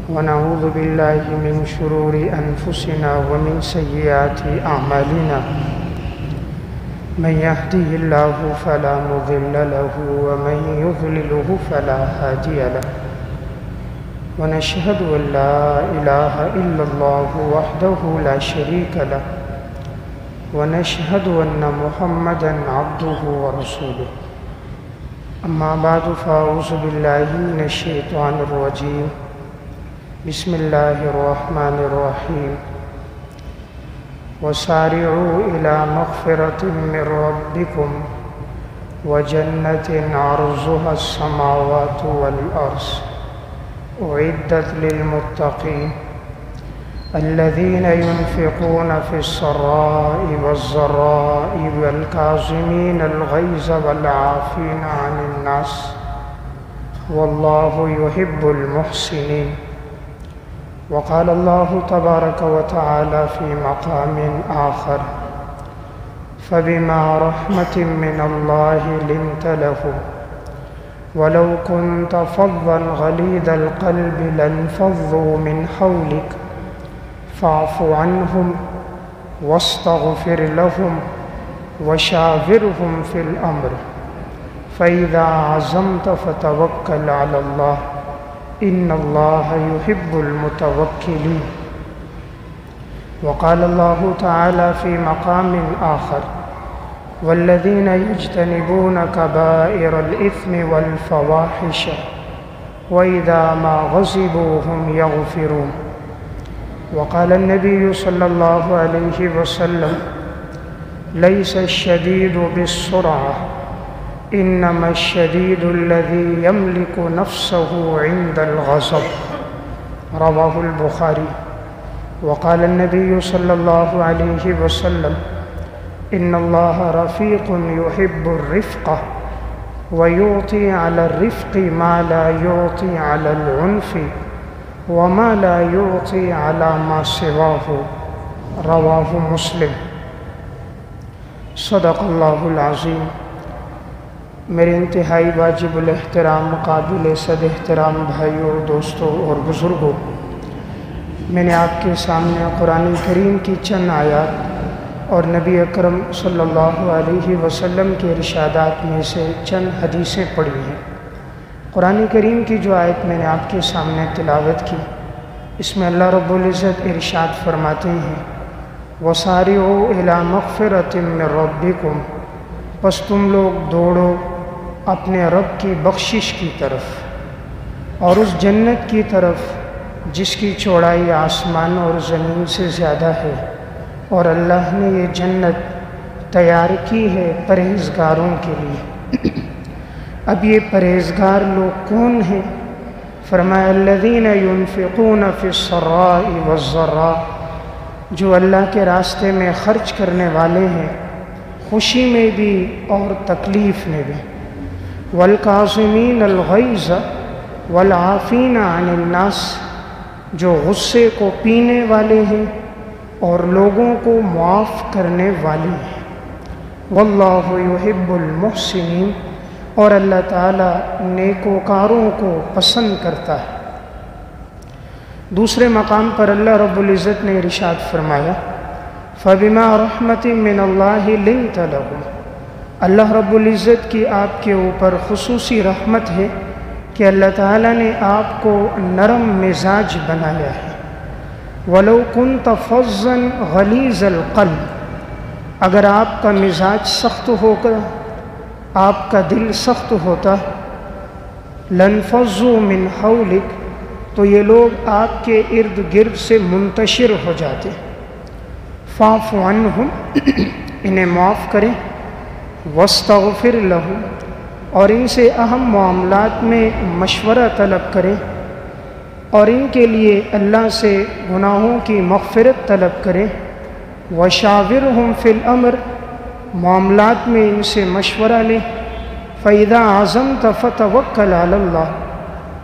ونعوذ بالله من شرور أنفسنا ومن سيئات أعمالنا من يهده الله فلا مضل له ومن يضلله فلا هادي له ونشهد أن لا إله إلا الله وحده لا شريك له ونشهد أن محمدًا عبده ورسوله أما بعد فأعوذ بالله من الشيطان الرجيم بسم الله الرحمن الرحيم وسارعوا إلى مغفرة من ربكم وجنة عرضها السماوات والأرض أعدت للمتقين الذين ينفقون في السراء والضراء والكاظمين الغيظ والعافين عن الناس والله يحب المحسنين. وقال الله تبارك وتعالى في مقام آخر فبما رحمة من الله لنت لهم ولو كنت فظا غليظ القلب لانفضوا من حولك فاعف عنهم واستغفر لهم وشاورهم في الأمر فإذا عزمت فتوكل على الله إن الله يحب المتوكلين. وقال الله تعالى في مقام آخر والذين يجتنبون كبائر الإثم والفواحش وإذا ما غضبوا هم يغفرون. وقال النبي صلى الله عليه وسلم ليس الشديد بالسرعة إنما الشديد الذي يملك نفسه عند الغضب رواه البخاري. وقال النبي صلى الله عليه وسلم إن الله رفيق يحب الرفقة ويعطي على الرفق ما لا يعطي على العنف وما لا يعطي على ما سواه رواه مسلم. صدق اللہ العظیم. میرے انتہائی واجب الاحترام قابل صد احترام بھائیوں اور دوستوں اور بزرگوں، میں نے آپ کے سامنے قرآن کریم کی چند آیات اور نبی اکرم صلی اللہ علیہ وسلم کے ارشادات میں سے چند حدیثیں پڑھی ہیں. قرآن کریم کی جو آیت میں نے آپ کے سامنے تلاوت کی، اس میں اللہ رب العزت ارشاد فرماتے ہیں وَسَارِعُوا إِلَى مَغْفِرَةٍ مِّن رَبِّكُمْ، پس تم لوگ دوڑو اپنے رب کی بخشش کی طرف اور اس جنت کی طرف جس کی چوڑائی آسمان اور زمین سے زیادہ ہے، اور اللہ نے یہ جنت تیار کی ہے پرہیزگاروں کے لیے. اب یہ پرہیزگار لوگ کون ہیں؟ فرمایا الذین ينفقون فی السراء والضراء، جو اللہ کے راستے میں خرچ کرنے والے ہیں، خوشی میں بھی اور تکلیف میں بھی. والکاظمین الغیظ والعافین عن الناس، جو غصے کو پینے والے ہیں اور لوگوں کو معاف کرنے والے ہیں. واللہ یحب المحسنین، اور اللہ تعالیٰ نیکوکاروں کو پسند کرتا ہے. دوسرے مقام پر اللہ رب العزت نے ارشاد فرمایا فَبِمَا رَحْمَةٍ مِّنَ اللَّهِ لِنْتَ لَهُمْ، اللہ رب العزت کی آپ کے اوپر خصوصی رحمت ہے کہ اللہ تعالیٰ نے آپ کو نرم مزاج بنایا ہے. وَلَوْ كُنْتَ فَظًّا غَلِيظَ الْقَلْبِ، اگر آپ کا مزاج سخت ہوگا، آپ کا دل سخت ہوتا، لَانْفَضُّوا مِنْ حَوْلِكَ، تو یہ لوگ آپ کے ارد گرد سے منتشر ہو جاتے. فَاعْفُ عَنْهُمْ، انہیں معاف کریں. وَاسْتَغْفِرْ لَهُمْ، اور ان سے اہم معاملات میں مشورہ طلب کریں اور ان کے لیے اللہ سے گناہوں کی مغفرت طلب کریں. وَشَاوِرْهُمْ فِي الْأَمْرِ، معاملات میں ان سے مشورہ لیں. فَإِذَا عَزَمْتَ فَتَوَكَّلْ عَلَى اللَّهِ،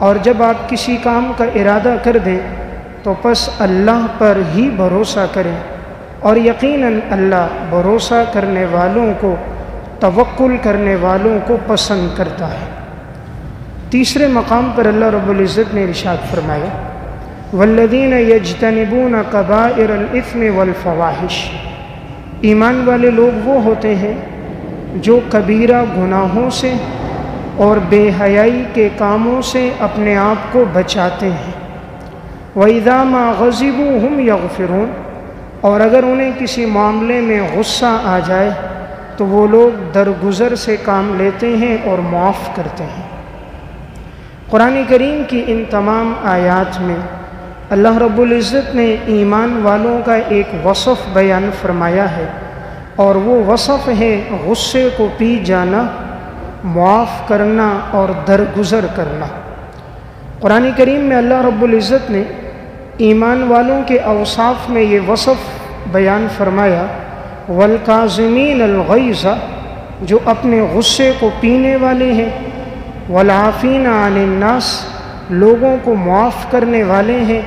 اور جب آپ کسی کام کا ارادہ کر دیں تو پس اللہ پر ہی بھروسہ کریں، اور یقیناً اللہ بھروسہ کرنے والوں کو توکل کرنے والوں کو پسند کرتا ہے۔ تیسرے مقام پر اللہ رب العزت نے ارشاد فرمایا والذین یجتنبون کبائر الاثم والفواحش، ایمان والے لوگ وہ ہوتے ہیں جو کبیرہ گناہوں سے اور بے حیائی کے کاموں سے اپنے آپ کو بچاتے ہیں۔ وَإِذَا مَا غَضِبُوا هُمْ يَغْفِرُونَ، اور اگر انہیں کسی معاملے میں غصہ آ جائے تو وہ لوگ درگزر سے کام لیتے ہیں اور معاف کرتے ہیں۔ قرآن کریم کی ان تمام آیات میں اللہ رب العزت نے ایمان والوں کا ایک وصف بیان فرمایا ہے، اور وہ وصف ہے غصے کو پی جانا، معاف کرنا اور درگزر کرنا۔ قرآن کریم میں اللہ رب العزت نے ایمان والوں کے اوصاف میں یہ وصف بیان فرمایا، والکاظمین الغیظ، جو اپنے غصے کو پینے والے ہیں، والعافین عن الناس، لوگوں کو معاف کرنے والے ہیں،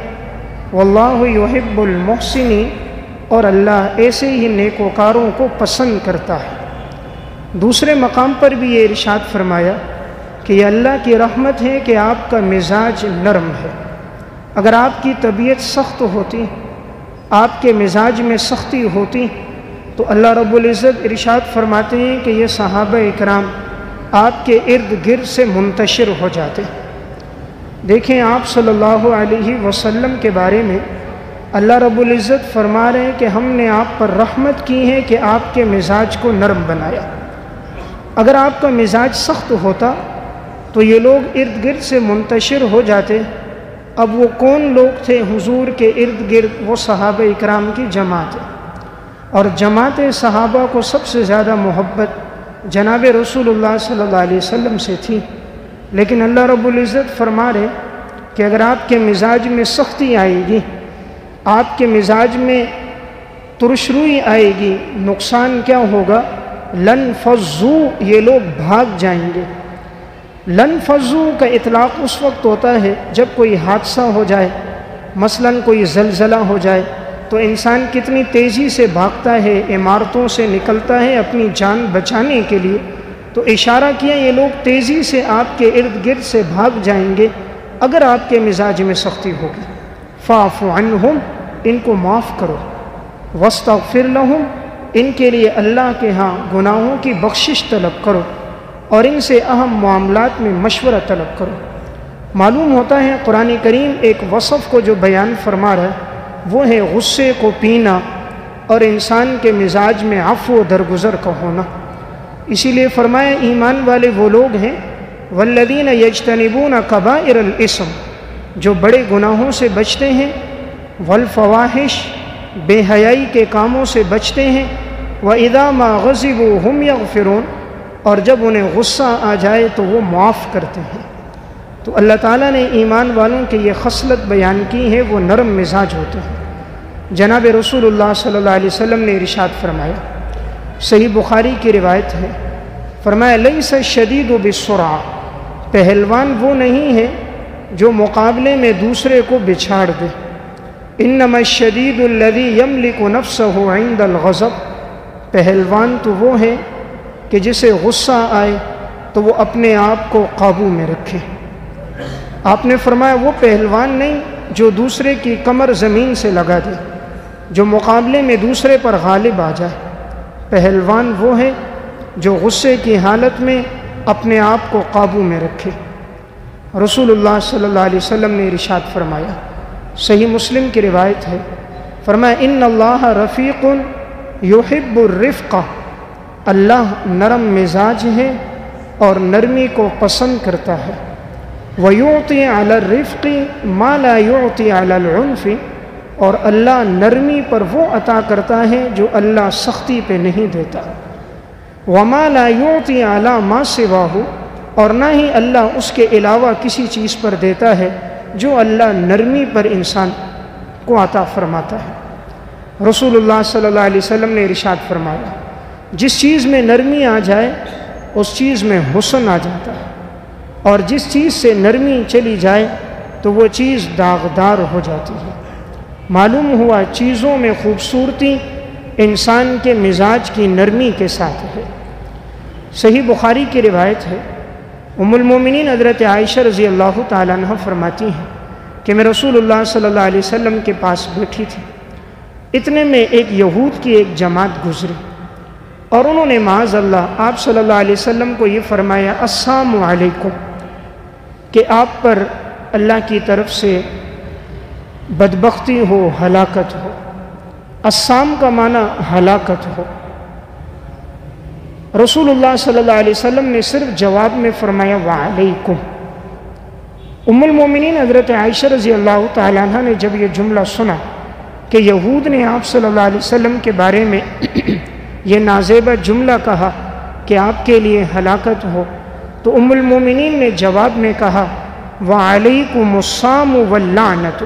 واللہ یحب المحسنین، اور اللہ ایسے ہی نیکوکاروں کو پسند کرتا ہے۔ دوسرے مقام پر بھی یہ ارشاد فرمایا کہ یہ اللہ کی رحمت ہے کہ آپ کا مزاج نرم ہے۔ اگر آپ کی طبیعت سخت ہوتی، آپ کے مزاج میں سختی ہوتی، تو اللہ رب العزت ارشاد فرماتے ہیں کہ یہ صحابہ اکرام آپ کے ارد گرد سے منتشر ہو جاتے۔ دیکھیں آپ صلی اللہ علیہ وسلم کے بارے میں اللہ رب العزت فرما رہے ہیں کہ ہم نے آپ پر رحمت کی ہے کہ آپ کے مزاج کو نرم بنایا۔ اگر آپ کا مزاج سخت ہوتا تو یہ لوگ ارد گرد سے منتشر ہو جاتے۔ اب وہ کون لوگ تھے حضور کے ارد گرد؟ وہ صحابہ اکرام کی جماعت ہے، اور جماعت صحابہ کو سب سے زیادہ محبت جناب رسول اللہ صلی اللہ علیہ وسلم سے تھی۔ لیکن اللہ رب العزت فرما رہے کہ اگر آپ کے مزاج میں سختی آئے گی، آپ کے مزاج میں ترش روئی آئے گی، نقصان کیا ہوگا؟ لن فضو، یہ لوگ بھاگ جائیں گے۔ لن فضو کا اطلاق اس وقت ہوتا ہے جب کوئی حادثہ ہو جائے، مثلا کوئی زلزلہ ہو جائے تو انسان کتنی تیزی سے بھاگتا ہے، عمارتوں سے نکلتا ہے اپنی جان بچانے کے لیے۔ تو اشارہ کیا یہ لوگ تیزی سے آپ کے ارد گرد سے بھاگ جائیں گے اگر آپ کے مزاج میں سختی ہوگی۔ فاعف عنہم، ان کو معاف کرو، واستغفر لہم، ان کے لیے اللہ کے ہاں گناہوں کی بخشش طلب کرو، اور ان سے اہم معاملات میں مشورہ طلب کرو۔ معلوم ہوتا ہے قرآن کریم ایک وصف کو جو بیان فرما رہا ہے وہ ہے غصے کو پینا اور انسان کے مزاج میں عفو و درگزر کا ہونا۔ اسی لیے فرمایا ایمان والے وہ لوگ ہیں والذین یجتنبون کبائر الاسم، جو بڑے گناہوں سے بچتے ہیں، والفواحش، بے حیائی کے کاموں سے بچتے ہیں، وَإِذَا مَا غَضِبُوا هُمْ يَغْفِرُونَ، اور جب انہیں غصہ آ جائے تو وہ معاف کرتے ہیں۔ تو اللہ تعالیٰ نے ایمان والوں کی یہ خصلت بیان کی ہے، وہ نرم مزاج ہوتے ہیں۔ جناب رسول اللہ صلی اللہ علیہ وسلم نے ارشاد فرمایا، صحیح بخاری کی روایت ہے، فرمایا لیس الشدید بالسرعہ، پہلوان وہ نہیں ہے جو مقابلے میں دوسرے کو بچھاڑ دے، انما الشدید الذی یملک نفسہ عند الغضب، پہلوان تو وہ ہے کہ جسے غصہ آئے تو وہ اپنے آپ کو قابو میں رکھے۔ آپ نے فرمایا وہ پہلوان نہیں جو دوسرے کی کمر زمین سے لگا دے، جو مقابلے میں دوسرے پر غالب آ جائے۔ پہلوان وہ ہے جو غصے کی حالت میں اپنے آپ کو قابو میں رکھے۔ رسول اللہ صلی اللہ علیہ وسلم نے ارشاد فرمایا، صحیح مسلم کی روایت ہے، فرمایا ان اللہ رفیق یحب الرفق، اللہ نرم مزاج ہے اور نرمی کو پسند کرتا ہے۔ وَيُعْطِي عَلَى الرِّفْقِ مَا لَا يُعْطِي عَلَى الْعُنْفِ، اور اللہ نرمی پر وہ عطا کرتا ہے جو اللہ سختی پہ نہیں دیتا۔ وَمَا لَا يُعْطِي عَلَى مَا سِوَاهُ، اور نہ ہی اللہ اس کے علاوہ کسی چیز پر دیتا ہے جو اللہ نرمی پر انسان کو عطا فرماتا ہے۔ رسول اللہ صلی اللہ علیہ وسلم نے ارشاد فرمایا، جس چیز میں نرمی آ جائے اس چیز میں حسن آ جاتا ہے، اور جس چیز سے نرمی چلی جائے تو وہ چیز داغدار ہو جاتی ہے۔ معلوم ہوا چیزوں میں خوبصورتی انسان کے مزاج کی نرمی کے ساتھ ہے۔ صحیح بخاری کی روایت ہے، ام المومنین حضرت عائشہ رضی اللہ تعالیٰ عنہ فرماتی ہیں کہ میں رسول اللہ صلی اللہ علیہ وسلم کے پاس بیٹھی تھی، اتنے میں ایک یہود کی ایک جماعت گزری اور انہوں نے معاذ اللہ آپ صلی اللہ علیہ وسلم کو یہ فرمایا السلام علیکم، کہ آپ پر اللہ کی طرف سے بدبختی ہو، ہلاکت ہو۔ السام کا معنی ہلاکت ہو۔ رسول اللہ صلی اللہ علیہ وسلم نے صرف جواب میں فرمایا وعلیکم۔ ام المومنین حضرت عائشہ رضی اللہ تعالیٰ عنہ نے جب یہ جملہ سنا کہ یہود نے آپ صلی اللہ علیہ وسلم کے بارے میں یہ نازیبہ جملہ کہا کہ آپ کے لیے ہلاکت ہو، تو ام المومنین نے جواب میں کہا وعلیکم السام واللعنت،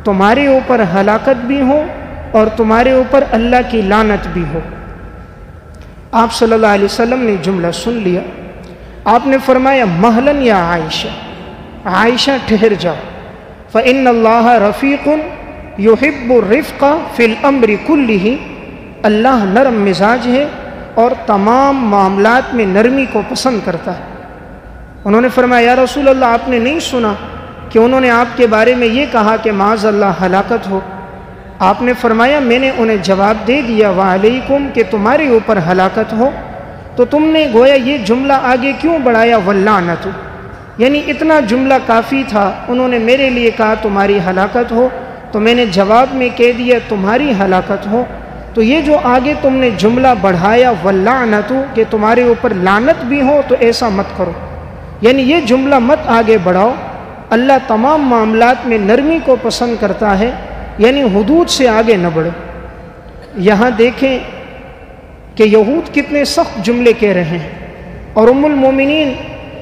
تمہارے اوپر ہلاکت بھی ہو اور تمہارے اوپر اللہ کی لعنت بھی ہو۔ آپ صلی اللہ علیہ وسلم نے جملہ سن لیا، آپ نے فرمایا مہلاً یا عائشہ، عائشہ ٹھہر جاؤ، فإن اللہ رفیق یحب الرفق فی الامر کلہ، اللہ نرم مزاج ہے اور تمام معاملات میں نرمی کو پسند کرتا ہے۔ انہوں نے فرمایا یا رسول اللہ آپ نے نہیں سنا کہ انہوں نے آپ کے بارے میں یہ کہا کہ معاذ اللہ ہلاکت ہو؟ آپ نے فرمایا میں نے انہیں جواب دے دیا وعلیکم کہ تمہارے اوپر ہلاکت ہو، تو تم نے گویا یہ جملہ آگے کیوں بڑھایا واللعنت، یعنی اتنا جملہ کافی تھا، انہوں نے میرے لیے کہا تمہاری ہلاکت ہو تو میں نے جواب میں کہہ دیا تمہاری ہلاکت ہو، تو یہ جو آگے تم نے جملہ بڑھایا واللعنت کہ تمہارے اوپر لعنت بھی ہو تو ایسا مت کرو، یعنی یہ جملہ مت آگے بڑھاؤ۔ اللہ تمام معاملات میں نرمی کو پسند کرتا ہے، یعنی حدود سے آگے نہ بڑھے۔ یہاں دیکھیں کہ یہود کتنے سخت جملے کہہ رہے ہیں اور ام المومنین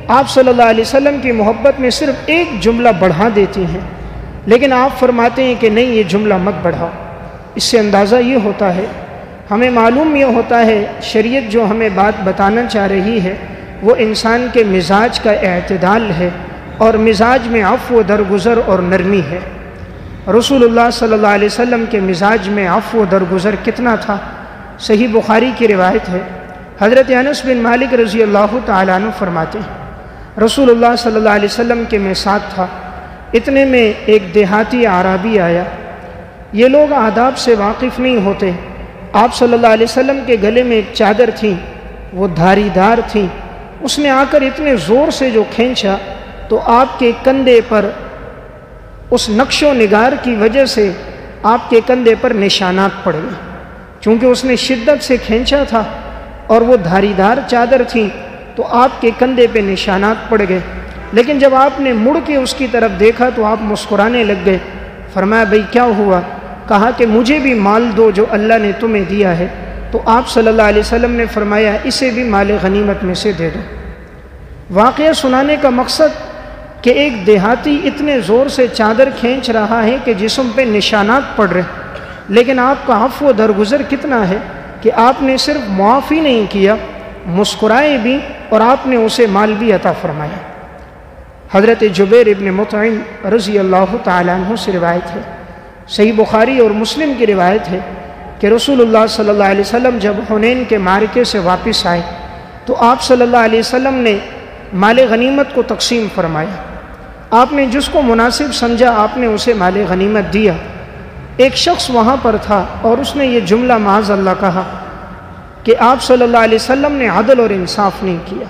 آپ صلی اللہ علیہ وسلم کی محبت میں صرف ایک جملہ بڑھا دیتی ہیں، لیکن آپ فرماتے ہیں کہ نہیں یہ جملہ مت بڑھاؤ۔ اس سے اندازہ یہ ہوتا ہے، ہمیں معلوم یہ ہوتا ہے شریعت جو ہمیں بات بتانا چاہ رہی ہے وہ انسان کے مزاج کا اعتدال ہے، اور مزاج میں عفو و درگزر اور نرمی ہے۔ رسول اللہ صلی اللہ علیہ وسلم کے مزاج میں عفو و درگزر کتنا تھا؟ صحیح بخاری کی روایت ہے، حضرت انس بن مالک رضی اللہ تعالیٰ عنہ فرماتے ہیں رسول اللہ صلی اللہ علیہ وسلم کے میں ساتھ تھا، اتنے میں ایک دیہاتی اعرابی آیا۔ یہ لوگ آداب سے واقف نہیں ہوتے۔ آپ صلی اللہ علیہ وسلم کے گلے میں ایک چادر تھی، وہ دھاری دار تھی، اس نے آ کر اتنے زور سے جو کھینچا تو آپ کے کندھے پر اس نقش و نگار کی وجہ سے آپ کے کندھے پر نشانات پڑ گئے، چونکہ اس نے شدت سے کھینچا تھا اور وہ دھاری دار چادر تھی تو آپ کے کندھے پہ نشانات پڑ گئے۔ لیکن جب آپ نے مڑ کے اس کی طرف دیکھا تو آپ مسکرانے لگ گئے۔ فرمایا بھئی کیا ہوا؟ کہا کہ مجھے بھی مال دو جو اللہ نے تمہیں دیا ہے۔ تو آپ صلی اللہ علیہ وسلم نے فرمایا اسے بھی مال غنیمت میں سے دے دو۔ واقعہ سنانے کا مقصد کہ ایک دیہاتی اتنے زور سے چادر کھینچ رہا ہے کہ جسم پہ نشانات پڑ رہے، لیکن آپ کا عفو و درگزر کتنا ہے کہ آپ نے صرف معافی نہیں کیا، مسکرائے بھی اور آپ نے اسے مال بھی عطا فرمایا۔ حضرت جبیر ابن مطعم رضی اللہ تعالیٰ عنہ سے روایت ہے، صحیح بخاری اور مسلم کی روایت ہے کہ رسول اللہ صلی اللہ علیہ وسلم جب حنین کے معرکے سے واپس آئے تو آپ صلی اللہ علیہ وسلم نے مال غنیمت کو تقسیم فرمایا۔ آپ نے جس کو مناسب سمجھا آپ نے اسے مال غنیمت دیا۔ ایک شخص وہاں پر تھا اور اس نے یہ جملہ معاذ اللہ کہا کہ آپ صلی اللہ علیہ وسلم نے عدل اور انصاف نہیں کیا،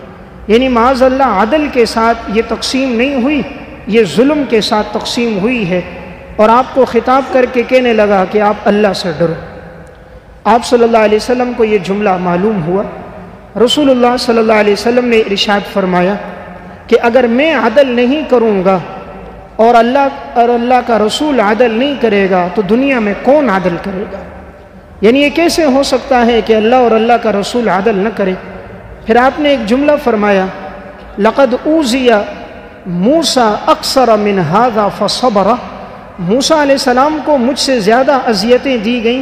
یعنی معاذ اللہ عدل کے ساتھ یہ تقسیم نہیں ہوئی، یہ ظلم کے ساتھ تقسیم ہوئی ہے، اور آپ کو خطاب کر کے کہنے لگا کہ آپ اللہ سے ڈرو۔ آپ صلی اللہ علیہ وسلم کو یہ جملہ معلوم ہوا۔ رسول اللہ صلی اللہ علیہ وسلم نے ارشاد فرمایا کہ اگر میں عدل نہیں کروں گا اور اللہ کا رسول عدل نہیں کرے گا تو دنیا میں کون عدل کرے گا؟ یعنی یہ کیسے ہو سکتا ہے کہ اللہ اور اللہ کا رسول عدل نہ کرے؟ پھر آپ نے ایک جملہ فرمایا لقد اوذی موسیٰ اکثر من ھذا فصبر، موسیٰ علیہ السلام کو مجھ سے زیادہ اذیتیں دی گئیں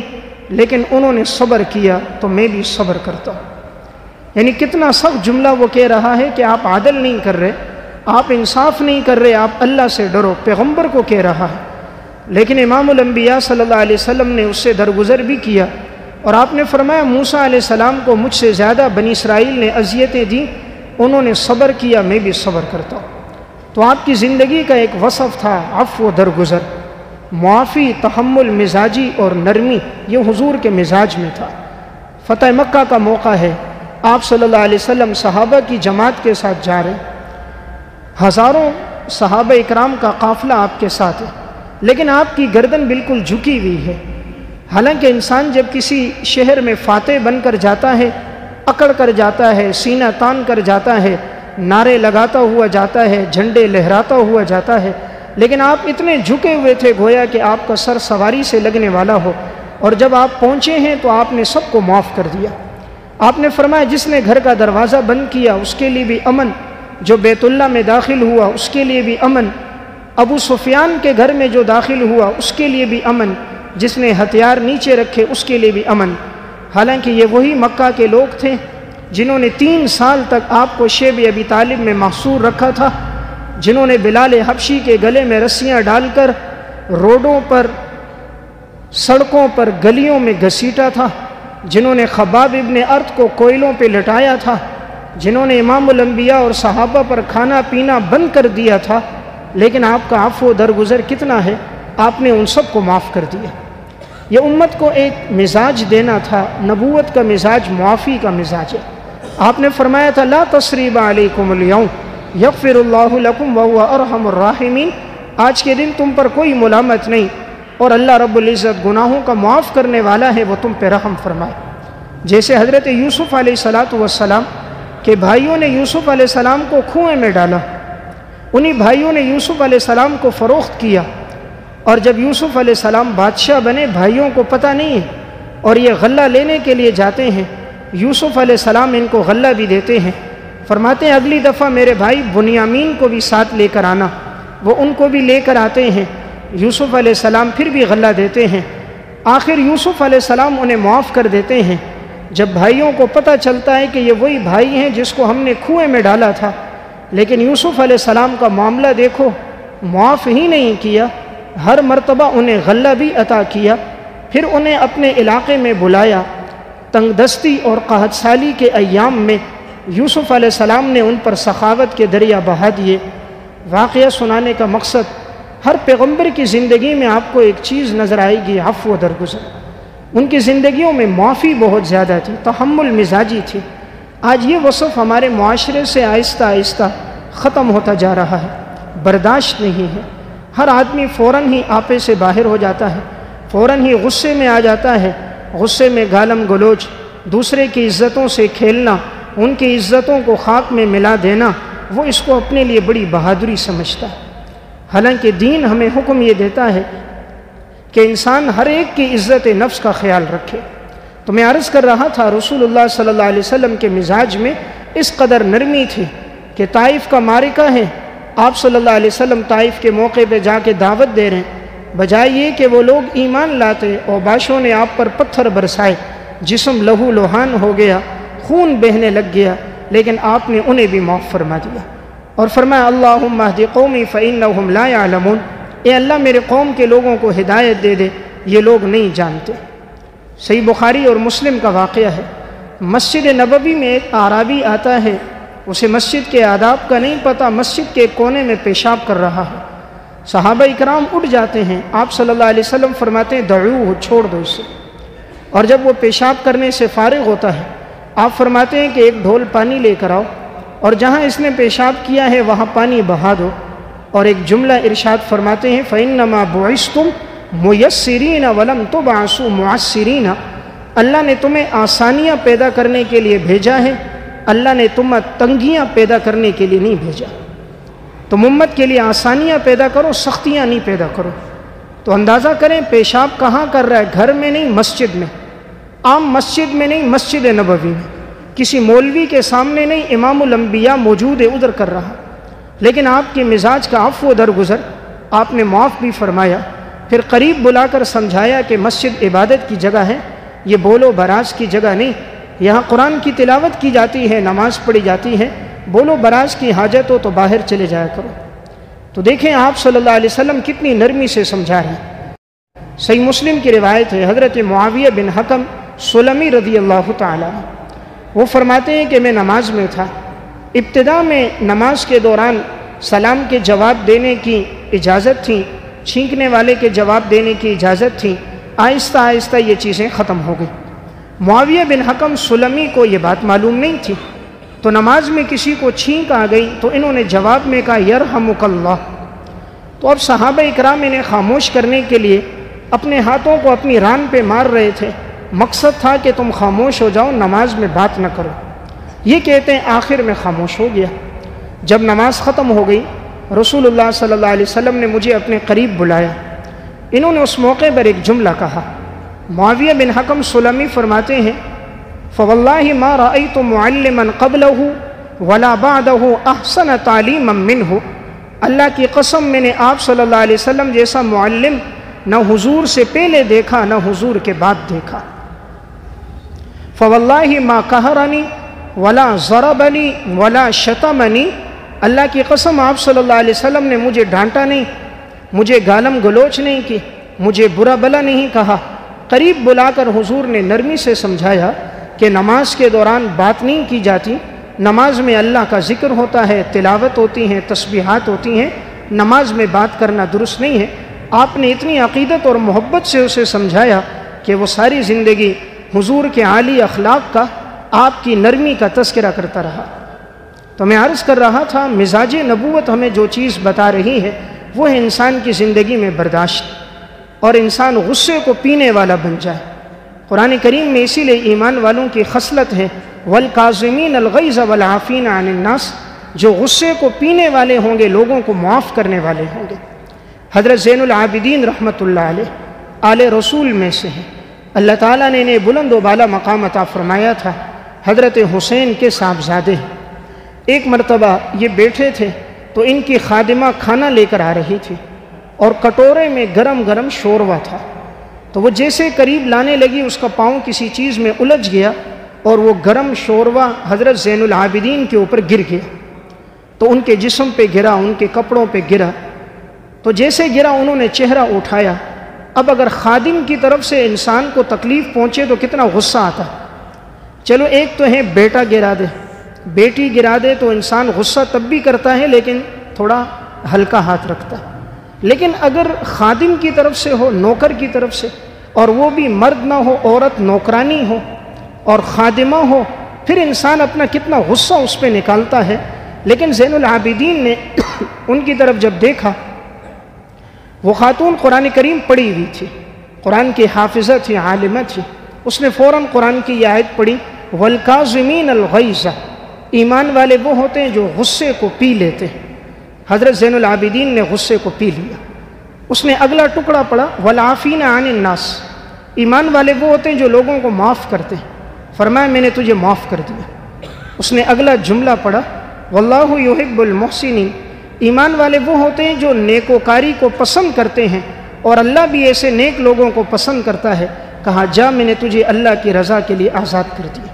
لیکن انہوں نے صبر کیا تو میں بھی صبر کرتا ہوں۔ یعنی کتنا سخت جملہ وہ کہہ رہا ہے کہ آپ عدل نہیں کر رہے، آپ انصاف نہیں کر رہے، آپ اللہ سے ڈرو، پیغمبر کو کہہ رہا ہے۔ لیکن امام الانبیاء صلی اللہ علیہ وسلم نے اس سے درگزر بھی کیا اور آپ نے فرمایا موسیٰ علیہ السلام کو مجھ سے زیادہ بنی اسرائیل نے اذیتیں دیں، انہوں نے صبر کیا، میں بھی صبر کرتا ہوں۔ تو آپ کی زندگی کا ایک وصف تھا عفو و درگزر، معافی، تحمل، مزاجی اور نرمی، یہ حضور کے مزاج میں تھا۔ فتح مکہ کا موقع ہے، آپ صلی اللہ علیہ وسلم صحابہ کی جماعت کے ساتھ جا رہے ہیں، ہزاروں صحابہ اکرام کا قافلہ آپ کے ساتھ ہے، لیکن آپ کی گردن بالکل جھکی ہوئی ہے۔ حالانکہ انسان جب کسی شہر میں فاتح بن کر جاتا ہے، اکڑ کر جاتا ہے، سینہ تان کر جاتا ہے، نعرے لگاتا ہوا جاتا ہے، جھنڈے لہراتا ہوا جاتا ہے، لیکن آپ اتنے جھکے ہوئے تھے گویا کہ آپ کا سر سواری سے لگنے والا ہو، اور جب آپ پہنچے ہیں تو آپ نے سب کو معاف کر دیا۔ آپ نے فرمایا جس نے گھر کا دروازہ بند کیا اس کے لیے بھی امن، جو بیت اللہ میں داخل ہوا اس کے لیے بھی امن، ابو سفیان کے گھر میں جو داخل ہوا اس کے لیے بھی امن، جس نے ہتھیار نیچے رکھے اس کے لیے بھی امن۔ حالانکہ یہ وہی مکہ کے لوگ تھے جنہوں نے 3 سال تک آپ کو شیب ابی طالب میں محصور رکھا تھا، جنہوں نے بلال حبشی کے گلے میں رسیاں ڈال کر روڈوں پر، سڑکوں پر، گلیوں میں گھسیٹا تھا، جنہوں نے خباب ابن ارت کو کوئلوں پہ لٹایا تھا، جنہوں نے امام الانبیاء اور صحابہ پر کھانا پینا بند کر دیا تھا، لیکن آپ کا عفو و درگزر کتنا ہے، آپ نے ان سب کو معاف کر دیا۔ یہ امت کو ایک مزاج دینا تھا، نبوت کا مزاج معافی کا مزاج ہے۔ آپ نے فرمایا تھا لا تثریب علیکم الیوم یغفر اللہ لکم وہو ارحم الراحمین، آج کے دن تم پر کوئی ملامت نہیں، اور اللہ رب العزت گناہوں کا معاف کرنے والا ہے، وہ تم پہ رحم فرمائے۔ جیسے حضرت یوسف علیہ السلام کے بھائیوں نے یوسف علیہ السلام کو کنویں میں ڈالا، انہی بھائیوں نے یوسف علیہ السلام کو فروخت کیا، اور جب یوسف علیہ السلام بادشاہ بنے بھائیوں کو پتہ نہیں ہے، اور یہ غلہ لینے کے لیے جاتے ہیں، یوسف علیہ السلام ان کو غلہ بھی دیتے ہیں، فرماتے ہیں اگلی دفعہ میرے بھائی بنیامین کو بھی ساتھ لے کر آنا، وہ ان کو بھی لے کر آتے ہیں، یوسف علیہ السلام پھر بھی غلہ دیتے ہیں، آخر یوسف علیہ السلام انہیں معاف کر دیتے ہیں۔ جب بھائیوں کو پتہ چلتا ہے کہ یہ وہی بھائی ہیں جس کو ہم نے کنویں میں ڈالا تھا، لیکن یوسف علیہ السلام کا معاملہ دیکھو، معاف ہی نہیں کیا، ہر مرتبہ انہیں غلہ بھی عطا کیا، پھر انہیں اپنے علاقے میں بلایا، تنگ دستی اور قحط سالی کے ایام میں یوسف علیہ السلام نے ان پر سخاوت کے دریا بہا دیے۔ واقعہ سنانے کا مقصد، ہر پیغمبر کی زندگی میں آپ کو ایک چیز نظر آئے گی، عفو و درگزر۔ ان کی زندگیوں میں معافی بہت زیادہ تھی، تحمل مزاجی تھی۔ آج یہ وصف ہمارے معاشرے سے آہستہ آہستہ ختم ہوتا جا رہا ہے، برداشت نہیں ہے، ہر آدمی فوراً ہی آپے سے باہر ہو جاتا ہے، فوراً ہی غصے میں آ جاتا ہے، غصے میں گالم گلوچ، دوسرے کی عزتوں سے کھیلنا، ان کی عزتوں کو خاک میں ملا دینا، وہ اس کو اپنے لیے بڑی بہادری سمجھتا ہے۔ حالانکہ دین ہمیں حکم یہ دیتا ہے کہ انسان ہر ایک کی عزت نفس کا خیال رکھے۔ تو میں عرض کر رہا تھا رسول اللہ صلی اللہ علیہ وسلم کے مزاج میں اس قدر نرمی تھی کہ طائف کا معرکہ ہے، آپ صلی اللہ علیہ وسلم طائف کے موقع پہ جا کے دعوت دے رہے ہیں، بجائے یہ کہ وہ لوگ ایمان لاتے، اوباشوں نے آپ پر پتھر برسائے، جسم لہو لوہان ہو گیا، خون بہنے لگ گیا، لیکن آپ نے انہیں بھی معاف فرما دیا اور فرمایا اللہم اہد قومی فإنہم لا یعلمون، اے اللہ میرے قوم کے لوگوں کو ہدایت دے دے، یہ لوگ نہیں جانتے۔ صحیح بخاری اور مسلم کا واقعہ ہے، مسجد نبوی میں ایک اعرابی آتا ہے، اسے مسجد کے آداب کا نہیں پتہ، مسجد کے کونے میں پیشاب کر رہا ہے، صحابہ اکرام اٹھ جاتے ہیں، آپ صلی اللہ علیہ وسلم فرماتے ہیں دعوہ، چھوڑ دو اسے، اور جب وہ پیشاب کرنے سے فارغ ہوتا ہے آپ فرماتے ہیں کہ ایک ڈھول پانی لے کر آؤ، اور جہاں اس نے پیشاب کیا ہے وہاں پانی بہا دو، اور ایک جملہ ارشاد فرماتے ہیں فَإِنَّمَا بُعِثْتُمْ مُيَسِّرِينَ وَلَمْ تُبْعَثُوا مُعَسِّرِينَ، اللہ نے تمہیں آسانیاں پیدا کرنے کے لیے بھیجا ہے، اللہ نے تمہیں تنگیاں پیدا کرنے کے لیے نہیں بھیجا۔ تم امت کے لیے آسانیاں پیدا کرو، سختیاں نہیں پیدا کرو۔ تو اندازہ کریں پیشاب کہاں کر رہا ہے، گھر میں نہیں، مسجد میں، عام مسجد میں نہیں، مسجد نبوی میں، کسی مولوی کے سامنے نہیں، امام الانبیاء موجود ہے ادھر کر رہا، لیکن آپ کے مزاج کا عفو و درگزر، آپ نے معاف بھی فرمایا، پھر قریب بلا کر سمجھایا کہ مسجد عبادت کی جگہ ہے، یہ بولو براز کی جگہ نہیں، یہاں قرآن کی تلاوت کی جاتی ہے، نماز پڑھی جاتی ہے، بولو براز کی حاجت ہو تو باہر چلے جایا کرو۔ تو دیکھیں آپ صلی اللہ علیہ وسلم کتنی نرمی سے سمجھا رہے ہیں۔ صحیح مسلم کی روایت ہے، حضرت معاویہ بن حکم سلمی رضی اللہ تعالیٰ عنہ، وہ فرماتے ہیں کہ میں نماز میں تھا، ابتدا میں نماز کے دوران سلام کے جواب دینے کی اجازت تھی، چھینکنے والے کے جواب دینے کی اجازت تھی، آہستہ آہستہ یہ چیزیں ختم ہو گئیں۔ معاویہ بن حکم سلمی کو یہ بات معلوم نہیں تھی، تو نماز میں کسی کو چھینک آ گئی تو انہوں نے جواب میں کہا یرحمک اللہ۔ تو اب صحابہ اکرام انہیں خاموش کرنے کے لیے اپنے ہاتھوں کو اپنی ران پہ مار رہے تھے، مقصد تھا کہ تم خاموش ہو جاؤ، نماز میں بات نہ کرو۔ یہ کہتے ہیں آخر میں خاموش ہو گیا۔ جب نماز ختم ہو گئی، رسول اللہ صلی اللہ علیہ وسلم نے مجھے اپنے قریب بلایا۔ انہوں نے اس موقع پر ایک جملہ کہا۔ معاویہ بن حکم سلمی فرماتے ہیں فواللہ ما رأیت معلما قبلہ ولا بعدہ احسن تعلیما منہ، اللہ کی قسم میں نے آپ صلی اللہ علیہ وسلم جیسا معلم نہ حضور سے پہلے دیکھا نہ حضور کے بعد دیکھا۔ فواللہ ما قہرنی ولا ضربنی ولا شتمنی، اللہ کی قسم آپ صلی اللہ علیہ وسلم نے مجھے ڈانٹا نہیں، مجھے گالم گلوچ نہیں کی، مجھے برا بلا نہیں کہا۔ قریب بلا کر حضور نے نرمی سے سمجھایا کہ نماز کے دوران بات نہیں کی جاتی، نماز میں اللہ کا ذکر ہوتا ہے، تلاوت ہوتی ہیں، تسبیحات ہوتی ہیں، نماز میں بات کرنا درست نہیں ہے۔ آپ نے اتنی عقیدت اور محبت سے اسے سمجھایا کہ وہ ساری زندگی حضور کے عالی اخلاق کا، آپ کی نرمی کا تذکرہ کرتا رہا۔ تو میں عرض کر رہا تھا مزاج نبوت ہمیں جو چیز بتا رہی ہے وہ ہے انسان کی زندگی میں برداشت، اور انسان غصے کو پینے والا بن جائے۔ قرآن کریم میں اسی لیے ایمان والوں کی خصلت ہے والکاظمین الغیظ والعافین عن الناس، جو غصے کو پینے والے ہوں گے، لوگوں کو معاف کرنے والے ہوں گے۔ حضرت زین العابدین رحمۃ اللہ علیہ آل رسول میں سے ہیں، اللہ تعالیٰ نے انہیں بلند و بالا مقام عطا فرمایا تھا۔ حضرت حسین کے صاحبزادے ہیں۔ ایک مرتبہ یہ بیٹھے تھے تو ان کی خادمہ کھانا لے کر آ رہی تھی اور کٹورے میں گرم گرم شوروا تھا، تو وہ جیسے قریب لانے لگی اس کا پاؤں کسی چیز میں الجھ گیا اور وہ گرم شوروا حضرت زین العابدین کے اوپر گر گیا، تو ان کے جسم پہ گرا، ان کے کپڑوں پہ گرا، تو جیسے گرا انہوں نے چہرہ اٹھایا۔ اب اگر خادم کی طرف سے انسان کو تکلیف پہنچے تو کتنا غصہ آتا ہے۔ چلو ایک تو ہے بیٹا گرا دے، بیٹی گرا دے تو انسان غصہ تب بھی کرتا ہے لیکن تھوڑا ہلکا ہاتھ رکھتا ہے، لیکن اگر خادم کی طرف سے ہو، نوکر کی طرف سے، اور وہ بھی مرد نہ ہو، عورت نوکرانی ہو اور خادمہ ہو، پھر انسان اپنا کتنا غصہ اس پہ نکالتا ہے۔ لیکن زین العابدین نے ان کی طرف جب دیکھا، وہ خاتون قرآن کریم پڑھی ہوئی تھی، قرآن کی حافظہ تھی، عالمہ تھی، اس نے فوراً قرآن کی یہ آیت پڑھی والکاظمین الغیظ، ایمان والے وہ ہوتے ہیں جو غصے کو پی لیتے ہیں۔ حضرت زین العابدین نے غصے کو پی لیا۔ اس نے اگلا ٹکڑا پڑھا والعافین عن الناس، ایمان والے وہ ہوتے ہیں جو لوگوں کو معاف کرتے ہیں، فرمایا میں نے تجھے معاف کر دیا۔ اس نے اگلا جملہ پڑھا واللہ یحب المحسنین، ایمان والے وہ ہوتے ہیں جو نیکوکاری کو پسند کرتے ہیں، اور اللہ بھی ایسے نیک لوگوں کو پسند کرتا ہے۔ کہا جا میں نے تجھے اللہ کی رضا کے لیے آزاد کر دیا،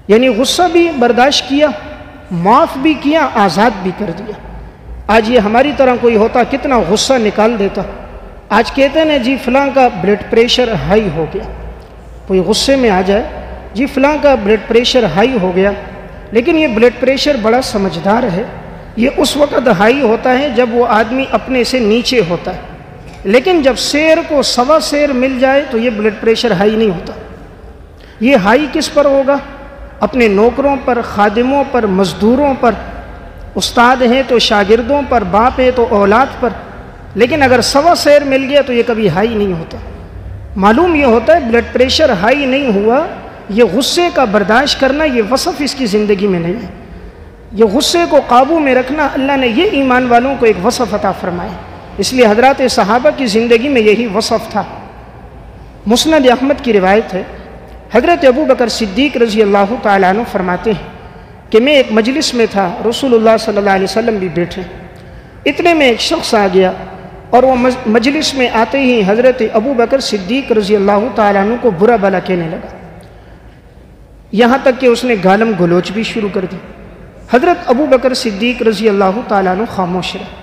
یعنی غصہ بھی برداشت کیا، معاف بھی کیا، آزاد بھی کر دیا۔ آج یہ ہماری طرح کوئی ہوتا کتنا غصہ نکال دیتا۔ آج کہتے ہیں جی فلاں کا بلڈ پریشر ہائی ہو گیا، کوئی غصے میں آ جائے جی فلاں کا بلڈ پریشر ہائی ہو گیا، لیکن یہ بلڈ پریشر بڑا سمجھدار ہے، یہ اس وقت ہائی ہوتا ہے جب وہ آدمی اپنے سے نیچے ہوتا ہے، لیکن جب سیر کو سوا سیر مل جائے تو یہ بلڈ پریشر ہائی نہیں ہوتا۔ یہ ہائی کس پر ہوگا؟ اپنے نوکروں پر، خادموں پر، مزدوروں پر، استاد ہیں تو شاگردوں پر، باپ ہے تو اولاد پر، لیکن اگر سوا سیر مل گیا تو یہ کبھی ہائی نہیں ہوتا۔ معلوم یہ ہوتا ہے بلڈ پریشر ہائی نہیں ہوا، یہ غصے کا برداشت کرنا یہ وصف اس کی زندگی میں نہیں ہے۔ یہ غصے کو قابو میں رکھنا اللہ نے یہ ایمان والوں کو ایک وصف عطا فرمایا، اس لیے حضرات صحابہ کی زندگی میں یہی وصف تھا۔ مسند احمد کی روایت ہے، حضرت ابو بکر صدیق رضی اللہ تعالیٰ عنہ فرماتے ہیں کہ میں ایک مجلس میں تھا، رسول اللہ صلی اللہ علیہ وسلم بھی بیٹھے، اتنے میں ایک شخص آ گیا اور وہ مجلس میں آتے ہی حضرت ابو بکر صدیق رضی اللہ تعالیٰ عنہ کو برا بھلا کہنے لگا، یہاں تک کہ اس نے گالم گلوچ بھی شروع کر دی۔ حضرت ابو بکر صدیق رضی اللہ تعالیٰ عنہ خاموش رہے،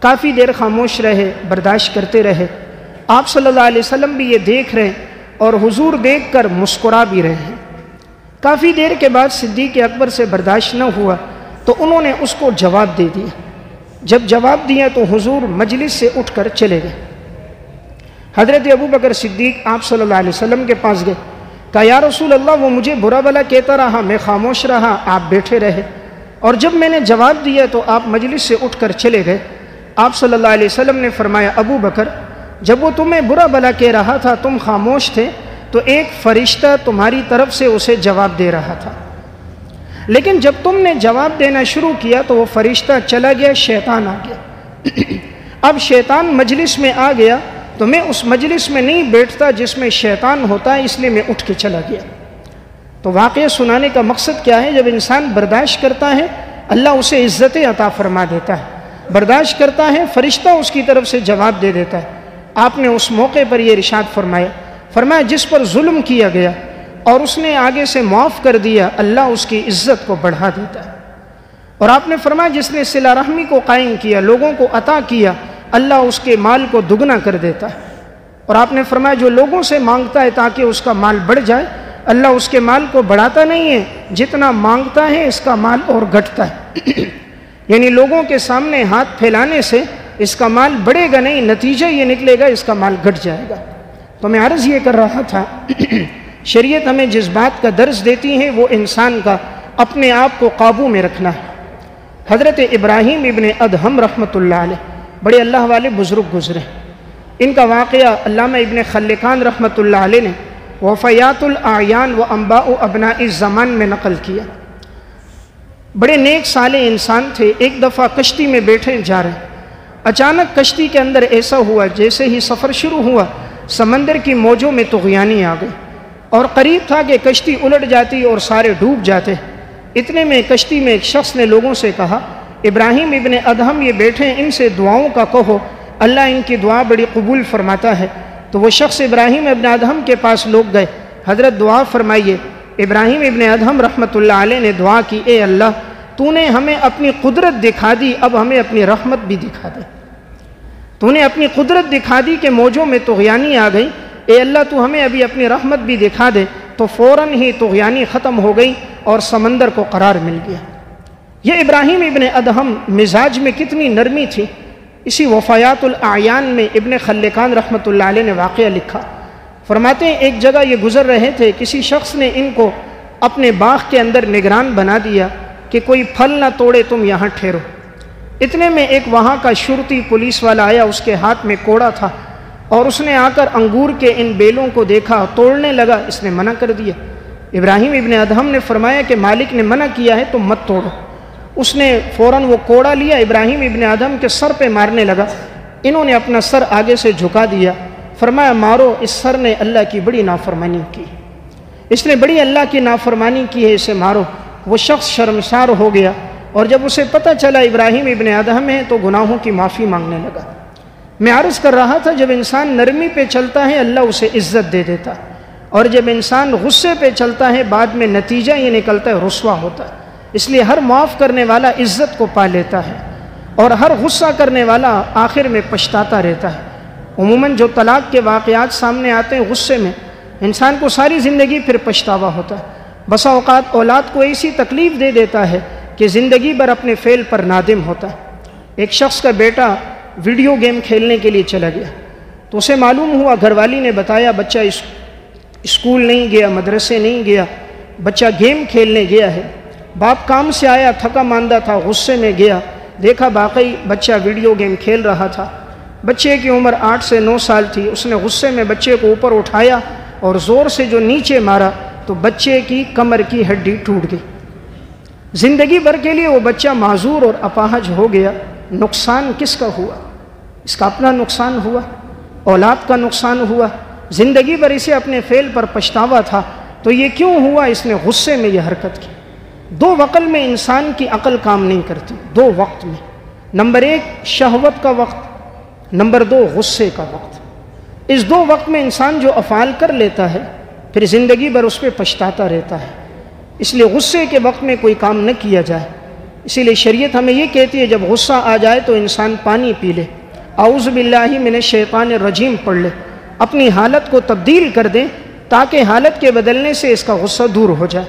کافی دیر خاموش رہے، برداشت کرتے رہے۔ آپ صلی اللہ علیہ وسلم بھی یہ دیکھ رہے ہیں اور حضور دیکھ کر مسکرا بھی رہے ہیں۔ کافی دیر کے بعد صدیق اکبر سے برداشت نہ ہوا، تو انہوں نے اس کو جواب دے دیا۔ جب جواب دیا تو حضور مجلس سے اٹھ کر چلے گئے۔ حضرت ابو بکر صدیق آپ صلی اللہ علیہ وسلم کے پاس گئے، کہا یا رسول اللہ وہ مجھے برا بھلا کہتا رہا، میں خاموش رہا، آپ بیٹھے رہے، اور جب میں نے جواب دیا تو آپ مجلس سے اٹھ کر چلے گئے۔ آپ صلی اللہ علیہ وسلم نے فرمایا ابو بکر، جب وہ تمہیں برا بھلا کہہ رہا تھا تم خاموش تھے تو ایک فرشتہ تمہاری طرف سے اسے جواب دے رہا تھا، لیکن جب تم نے جواب دینا شروع کیا تو وہ فرشتہ چلا گیا، شیطان آ گیا۔ اب شیطان مجلس میں آ گیا تو میں اس مجلس میں نہیں بیٹھتا جس میں شیطان ہوتا ہے، اس لیے میں اٹھ کے چلا گیا۔ تو واقعہ سنانے کا مقصد کیا ہے؟ جب انسان برداشت کرتا ہے اللہ اسے عزت عطا فرما دیتا ہے، برداشت کرتا ہے فرشتہ اس کی طرف سے جواب دے دیتا ہے۔ آپ نے اس موقع پر یہ ارشاد فرمایا جس پر ظلم کیا گیا اور اس نے آگے سے معاف کر دیا اللہ اس کی عزت کو بڑھا دیتا ہے۔ اور آپ نے فرمایا جس نے صلہ رحمی کو قائم کیا، لوگوں کو عطا کیا، اللہ اس کے مال کو دگنا کر دیتا ہے۔ اور آپ نے فرمایا جو لوگوں سے مانگتا ہے تاکہ اس کا مال بڑھ جائے، اللہ اس کے مال کو بڑھاتا نہیں ہے، جتنا مانگتا ہے اس کا مال اور گھٹتا ہے۔ یعنی لوگوں کے سامنے ہاتھ پھیلانے سے اس کا مال بڑھے گا نہیں، نتیجہ یہ نکلے گا اس کا مال گھٹ جائے گا۔ تو میں عرض یہ کر رہا تھا شریعت ہمیں جس بات کا درس دیتی ہے وہ انسان کا اپنے آپ کو قابو میں رکھنا ہے۔ حضرت ابراہیم ابن ادہم رحمۃ اللہ علیہ بڑے اللہ والے بزرگ گزرے، ان کا واقعہ علامہ ابن خلکان رحمۃ اللہ علیہ نے وفیات الاعیان و انباء ابناء الزمان میں نقل کیا۔ بڑے نیک صالح انسان تھے، ایک دفعہ کشتی میں بیٹھے جا رہے، اچانک کشتی کے اندر ایسا ہوا جیسے ہی سفر شروع ہوا سمندر کی موجوں میں طغیانی آ گئی اور قریب تھا کہ کشتی الٹ جاتی اور سارے ڈوب جاتے۔ اتنے میں کشتی میں ایک شخص نے لوگوں سے کہا ابراہیم ابن ادہم یہ بیٹھے، ان سے دعاؤں کا کہو، اللہ ان کی دعا بڑی قبول فرماتا ہے۔ تو وہ شخص ابراہیم ابن ادہم کے پاس لوگ گئے، حضرت دعا فرمائیے۔ ابراہیم ابن ادہم رحمۃ اللہ علیہ نے دعا کی، اے اللہ تو نے ہمیں اپنی قدرت دکھا دی، اب ہمیں اپنی رحمت بھی دکھا دے۔ تو نے اپنی قدرت دکھا دی کہ موجوں میں طغیانی آ گئی، اے اللہ تو ہمیں ابھی اپنی رحمت بھی دکھا دے۔ تو فوراً ہی طغیانی ختم ہو گئی اور سمندر کو قرار مل گیا۔ یہ ابراہیم ابن ادہم مزاج میں کتنی نرمی تھی، اسی وفیات الاعیان میں ابن خلکان رحمۃ اللہ علیہ نے واقعہ لکھا۔ فرماتے ہیں ایک جگہ یہ گزر رہے تھے، کسی شخص نے ان کو اپنے باغ کے اندر نگران بنا دیا کہ کوئی پھل نہ توڑے، تم یہاں ٹھہرو۔ اتنے میں ایک وہاں کا شرطی پولیس والا آیا، اس کے ہاتھ میں کوڑا تھا اور اس نے آ کر انگور کے ان بیلوں کو دیکھا، توڑنے لگا، اس نے منع کر دیا۔ ابراہیم ابن ادہم نے فرمایا کہ مالک نے منع کیا ہے تو مت توڑو۔ اس نے فوراً وہ کوڑا لیا، ابراہیم ابن ادہم کے سر پہ مارنے لگا۔ انہوں نے اپنا سر آگے سے جھکا دیا، فرمایا مارو، اس سر نے اللہ کی بڑی نافرمانی کی، اس نے بڑی اللہ کی نافرمانی کی ہے، اسے مارو۔ وہ شخص شرمسار ہو گیا اور جب اسے پتہ چلا ابراہیم ابن ادہم ہے تو گناہوں کی معافی مانگنے لگا۔ میں عرض کر رہا تھا جب انسان نرمی پہ چلتا ہے اللہ اسے عزت دے دیتا ہے، اور جب انسان غصے پہ چلتا ہے بعد میں نتیجہ یہ نکلتا ہے رسوا ہوتا ہے۔ اس لیے ہر معاف کرنے والا عزت کو پا لیتا ہے اور ہر غصہ کرنے والا آخر میں پچھتاتا رہتا ہے۔ عموماً جو طلاق کے واقعات سامنے آتے ہیں غصے میں، انسان کو ساری زندگی پھر پچھتاوا ہوتا ہے۔ بسا اوقات اولاد کو ایسی تکلیف دے دیتا ہے کہ زندگی بھر اپنے فعل پر نادم ہوتا ہے۔ ایک شخص کا بیٹا ویڈیو گیم کھیلنے کے لیے چلا گیا تو اسے معلوم ہوا، گھر والی نے بتایا بچہ اسکول نہیں گیا، مدرسے نہیں گیا، بچہ گیم کھیلنے گیا ہے۔ باپ کام سے آیا، تھکا ماندہ تھا، غصے میں گیا، دیکھا واقعی بچہ ویڈیو گیم کھیل رہا تھا۔ بچے کی عمر 8 سے 9 سال تھی۔ اس نے غصے میں بچے کو اوپر اٹھایا اور زور سے جو نیچے مارا تو بچے کی کمر کی ہڈی ٹوٹ گئی۔ زندگی بھر کے لیے وہ بچہ معذور اور اپاہج ہو گیا۔ نقصان کس کا ہوا؟ اس کا اپنا نقصان ہوا، اولاد کا نقصان ہوا، زندگی بھر اسے اپنے فعل پر پچھتاوا تھا۔ تو یہ کیوں ہوا؟ اس نے غصے میں یہ حرکت کی۔ دو وقت میں انسان کی عقل کام نہیں کرتی، دو وقت میں، نمبر 1 شہوت کا وقت، نمبر 2 غصے کا وقت۔ اس دو وقت میں انسان جو افعال کر لیتا ہے پھر زندگی بھر اس پہ پچھتاتا رہتا ہے۔ اس لیے غصے کے وقت میں کوئی کام نہ کیا جائے۔ اسی لیے شریعت ہمیں یہ کہتی ہے جب غصہ آ جائے تو انسان پانی پی لے، اعوذ باللہ من الشیطان الرجیم پڑھ لے، اپنی حالت کو تبدیل کر دیں تاکہ حالت کے بدلنے سے اس کا غصہ دور ہو جائے۔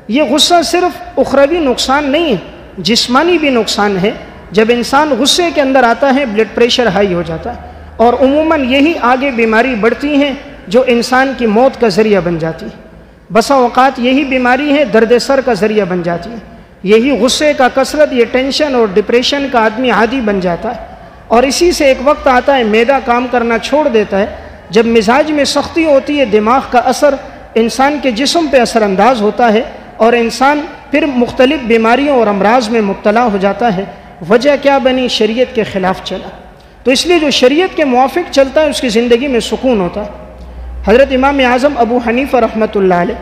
یہ غصہ صرف اخروی نقصان نہیں ہے، جسمانی بھی نقصان ہے۔ جب انسان غصے کے اندر آتا ہے بلڈ پریشر ہائی ہو جاتا ہے، اور عموماً یہی آگے بیماری بڑھتی ہیں جو انسان کی موت کا ذریعہ بن جاتی ہے۔ بسا اوقات یہی بیماری ہے درد سر کا ذریعہ بن جاتی ہے۔ یہی غصے کا کثرت، یہ ٹینشن اور ڈپریشن کا آدمی عادی بن جاتا ہے، اور اسی سے ایک وقت آتا ہے معدہ کام کرنا چھوڑ دیتا ہے۔ جب مزاج میں سختی ہوتی ہے، دماغ کا اثر انسان کے جسم پہ اثر انداز ہوتا ہے، اور انسان پھر مختلف بیماریوں اور امراض میں مبتلا ہو جاتا ہے۔ وجہ کیا بنی؟ شریعت کے خلاف چلا۔ تو اس لیے جو شریعت کے موافق چلتا ہے اس کی زندگی میں سکون ہوتا ہے۔ حضرت امام اعظم ابو حنیفہ رحمۃ اللہ علیہ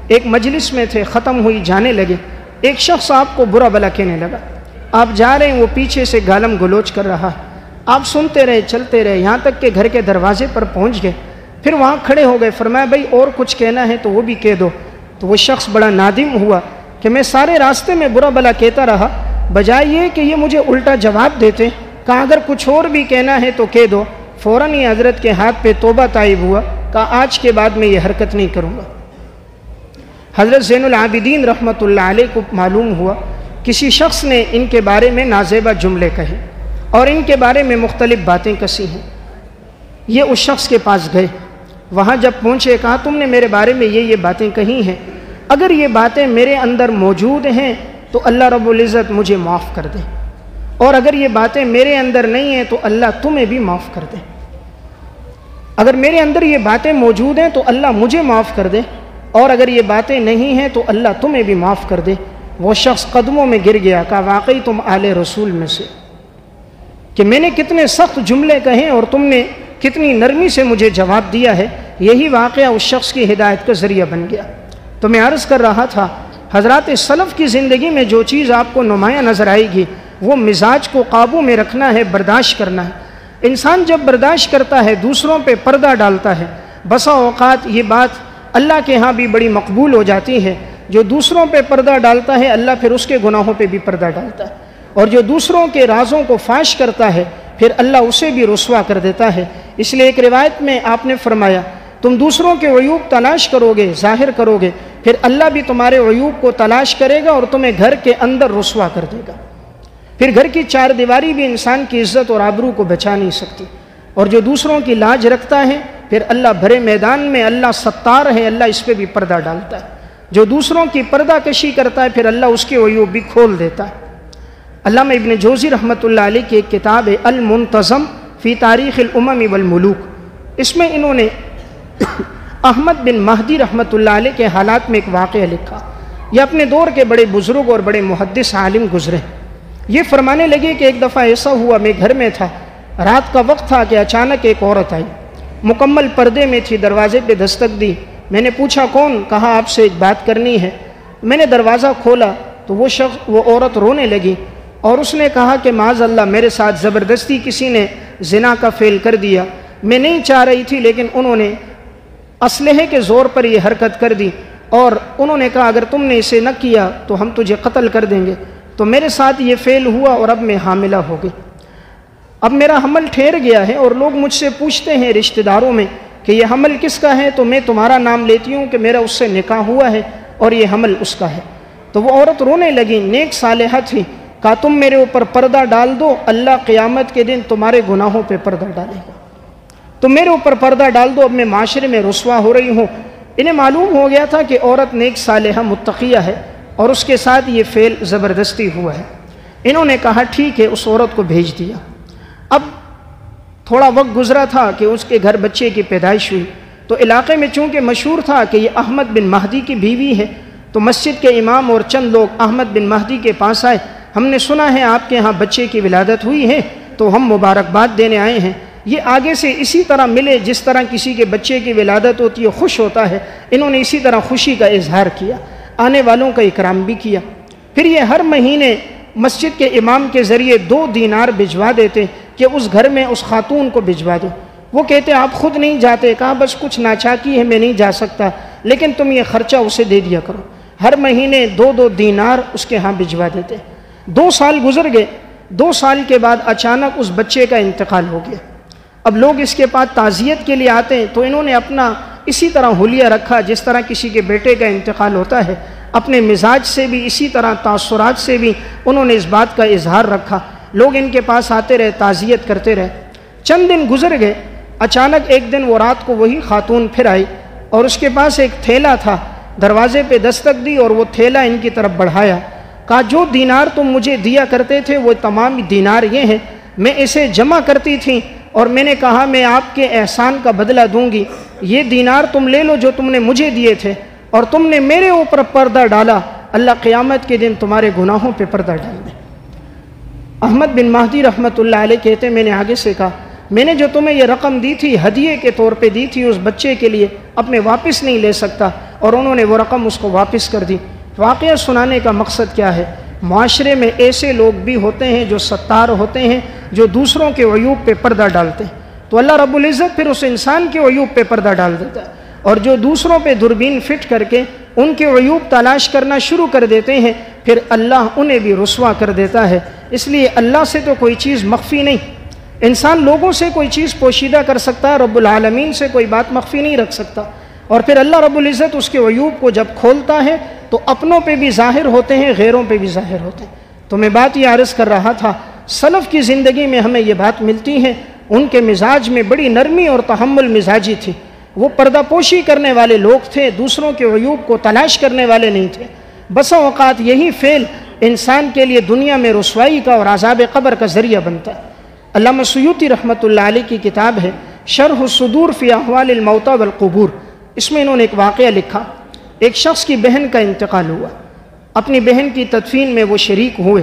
ایک مجلس میں تھے، ختم ہوئی، جانے لگے، ایک شخص آپ کو برا بھلا کہنے لگا۔ آپ جا رہے ہیں، وہ پیچھے سے گالم گلوچ کر رہا ہے، آپ سنتے رہے، چلتے رہے، یہاں تک کہ گھر کے دروازے پر پہنچ گئے۔ پھر وہاں کھڑے ہو گئے، فرمایا بھائی اور کچھ کہنا ہے تو وہ بھی کہہ دو۔ تو وہ شخص بڑا نادم ہوا کہ میں سارے راستے میں برا بھلا کہتا رہا، بجائے یہ کہ یہ مجھے الٹا جواب دیتے، کہا اگر کچھ اور بھی کہنا ہے تو کہہ دو۔ فوراً یہ حضرت کے ہاتھ پہ توبہ طائب ہوا، کہا آج کے بعد میں یہ حرکت نہیں کروں گا۔ حضرت زین العابدین رحمۃ اللہ علیہ کو معلوم ہوا کسی شخص نے ان کے بارے میں نازیبہ جملے کہے اور ان کے بارے میں مختلف باتیں کسی ہیں۔ یہ اس شخص کے پاس گئے، وہاں جب پہنچے کہا تم نے میرے بارے میں یہ باتیں کہی ہیں، اگر یہ باتیں میرے اندر موجود ہیں تو اللہ رب العزت مجھے معاف کر دے، اور اگر یہ باتیں میرے اندر نہیں ہیں تو اللہ تمہیں بھی معاف کر دے۔ اگر میرے اندر یہ باتیں موجود ہیں تو اللہ مجھے معاف کر دے، اور اگر یہ باتیں نہیں ہیں تو اللہ تمہیں بھی معاف کر دے۔ وہ شخص قدموں میں گر گیا، کہا واقعی تم آل رسول میں سے، کہ میں نے کتنے سخت جملے کہیں اور تم نے کتنی نرمی سے مجھے جواب دیا ہے۔ یہی واقعہ اس شخص کی ہدایت کا ذریعہ بن گیا۔ تو میں عرض کر رہا تھا حضرات سلف کی زندگی میں جو چیز آپ کو نمایاں نظر آئے گی وہ مزاج کو قابو میں رکھنا ہے، برداشت کرنا ہے۔ انسان جب برداشت کرتا ہے، دوسروں پہ پردہ ڈالتا ہے، بسا اوقات یہ بات اللہ کے ہاں بھی بڑی مقبول ہو جاتی ہے۔ جو دوسروں پہ پردہ ڈالتا ہے اللہ پھر اس کے گناہوں پہ بھی پردہ ڈالتا ہے، اور جو دوسروں کے رازوں کو فاش کرتا ہے پھر اللہ اسے بھی رسوا کر دیتا ہے۔ اس لیے ایک روایت میں آپ نے فرمایا تم دوسروں کے عیوب تلاش کرو گے، ظاہر کرو گے، پھر اللہ بھی تمہارے عیوب کو تلاش کرے گا اور تمہیں گھر کے اندر رسوا کر دے گا۔ پھر گھر کی چار دیواری بھی انسان کی عزت اور آبرو کو بچا نہیں سکتی، اور جو دوسروں کی لاج رکھتا ہے پھر اللہ بھرے میدان میں اللہ ستار ہے، اللہ اس پہ بھی پردہ ڈالتا ہے۔ جو دوسروں کی پردہ کشی کرتا ہے پھر اللہ اس کے عیوب بھی کھول دیتا ہے۔ علامہ ابن جوزی رحمۃ اللہ علیہ کی ایک کتاب ہے المنتظم فی تاریخ الامم والملوک، اس میں انہوں نے احمد بن مہدی رحمۃ اللہ علیہ کے حالات میں ایک واقعہ لکھا۔ یہ اپنے دور کے بڑے بزرگ اور بڑے محدث عالم گزرے۔ یہ فرمانے لگے کہ ایک دفعہ ایسا ہوا، میں گھر میں تھا، رات کا وقت تھا کہ اچانک ایک عورت آئی، مکمل پردے میں تھی، دروازے پہ دستک دی۔ میں نے پوچھا کون؟ کہا آپ سے ایک بات کرنی ہے۔ میں نے دروازہ کھولا تو وہ عورت رونے لگی، اور اس نے کہا کہ معاذ اللہ میرے ساتھ زبردستی کسی نے زنا کا فعل کر دیا، میں نہیں چاہ رہی تھی لیکن انہوں نے اسلحے کے زور پر یہ حرکت کر دی، اور انہوں نے کہا اگر تم نے اسے نہ کیا تو ہم تجھے قتل کر دیں گے۔ تو میرے ساتھ یہ فعل ہوا اور اب میں حاملہ ہو گئی، اب میرا حمل ٹھہر گیا ہے، اور لوگ مجھ سے پوچھتے ہیں رشتہ داروں میں کہ یہ حمل کس کا ہے، تو میں تمہارا نام لیتی ہوں کہ میرا اس سے نکاح ہوا ہے اور یہ حمل اس کا ہے۔ تو وہ عورت رونے لگی، نیک صالحہ تھی، کہا تم میرے اوپر پردہ ڈال دو، اللہ قیامت کے دن تمہارے گناہوں پہ پردہ ڈالے گا، تو میرے اوپر پردہ ڈال دو، اب میں معاشرے میں رسوا ہو رہی ہوں۔ انہیں معلوم ہو گیا تھا کہ عورت نیک صالحہ متقیہ ہے اور اس کے ساتھ یہ فعل زبردستی ہوا ہے۔ انہوں نے کہا ٹھیک ہے، اس عورت کو بھیج دیا۔ اب تھوڑا وقت گزرا تھا کہ اس کے گھر بچے کی پیدائش ہوئی، تو علاقے میں چونکہ مشہور تھا کہ یہ احمد بن مہدی کی بیوی ہے، تو مسجد کے امام اور چند لوگ احمد بن مہدی کے پاس آئے، ہم نے سنا ہے آپ کے ہاں بچے کی ولادت ہوئی ہے تو ہم مبارکباد دینے آئے ہیں۔ یہ آگے سے اسی طرح ملے جس طرح کسی کے بچے کی ولادت ہوتی ہے، خوش ہوتا ہے، انہوں نے اسی طرح خوشی کا اظہار کیا، آنے والوں کا اکرام بھی کیا۔ پھر یہ ہر مہینے مسجد کے امام کے ذریعے 2 دینار بھجوا دیتے کہ اس گھر میں اس خاتون کو بھجوا دو۔ وہ کہتے آپ خود نہیں جاتے، کہا بس کچھ ناچاکی ہے میں نہیں جا سکتا، لیکن تم یہ خرچہ اسے دے دیا کرو۔ ہر مہینے 2 دینار اس کے ہاں بھجوا دیتے۔ 2 سال گزر گئے، 2 سال کے بعد اچانک اس بچے کا انتقال ہو گیا۔ اب لوگ اس کے پاس تعزیت کے لیے آتے ہیں، تو انہوں نے اپنا اسی طرح حلیہ رکھا جس طرح کسی کے بیٹے کا انتقال ہوتا ہے۔ اپنے مزاج سے بھی اسی طرح تاثرات سے بھی انہوں نے اس بات کا اظہار رکھا۔ لوگ ان کے پاس آتے رہے، تعزیت کرتے رہے۔ چند دن گزر گئے، اچانک ایک دن وہ رات کو وہی خاتون پھر آئی اور اس کے پاس ایک تھیلا تھا۔ دروازے پہ دستک دی اور وہ تھیلا ان کی طرف بڑھایا، کہا جو دینار تم مجھے دیا کرتے تھے وہ تمام دینار یہ ہیں، میں اسے جمع کرتی تھی اور میں نے کہا میں آپ کے احسان کا بدلہ دوں گی، یہ دینار تم لے لو جو تم نے مجھے دیے تھے، اور تم نے میرے اوپر پردہ ڈالا، اللہ قیامت کے دن تمہارے گناہوں پہ پردہ ڈال دے۔ احمد بن مہدی رحمۃ اللہ علیہ کہتے ہیں میں نے آگے سے کہا میں نے جو تمہیں یہ رقم دی تھی ہدیے کے طور پہ دی تھی اس بچے کے لیے، اب میں واپس نہیں لے سکتا، اور انہوں نے وہ رقم اس کو واپس کر دی۔ واقعہ سنانے کا مقصد کیا ہے؟ معاشرے میں ایسے لوگ بھی ہوتے ہیں جو ستار ہوتے ہیں، جو دوسروں کے عیوب پہ پردہ ڈالتے ہیں، تو اللہ رب العزت پھر اس انسان کے عیوب پہ پردہ ڈال دیتا ہے، اور جو دوسروں پہ دوربین فٹ کر کے ان کے عیوب تلاش کرنا شروع کر دیتے ہیں، پھر اللہ انہیں بھی رسوا کر دیتا ہے۔ اس لیے اللہ سے تو کوئی چیز مخفی نہیں، انسان لوگوں سے کوئی چیز پوشیدہ کر سکتا ہے، رب العالمین سے کوئی بات مخفی نہیں رکھ سکتا، اور پھر اللہ رب العزت اس کے عیوب کو جب کھولتا ہے تو اپنوں پہ بھی ظاہر ہوتے ہیں، غیروں پہ بھی ظاہر ہوتے ہیں۔ تو میں بات یہ عرض کر رہا تھا، سلف کی زندگی میں ہمیں یہ بات ملتی ہے، ان کے مزاج میں بڑی نرمی اور تحمل مزاجی تھی، وہ پردہ پوشی کرنے والے لوگ تھے، دوسروں کے عیوب کو تلاش کرنے والے نہیں تھے۔ بسا اوقات یہی فعل انسان کے لیے دنیا میں رسوائی کا اور عذاب قبر کا ذریعہ بنتا ہے۔ علامہ سیوطی رحمۃ اللہ علیہ کی کتاب ہے شرح الصدور فی احوال الموتى والقبور، اس میں انہوں نے ایک واقعہ لکھا، ایک شخص کی بہن کا انتقال ہوا، اپنی بہن کی تدفین میں وہ شریک ہوئے،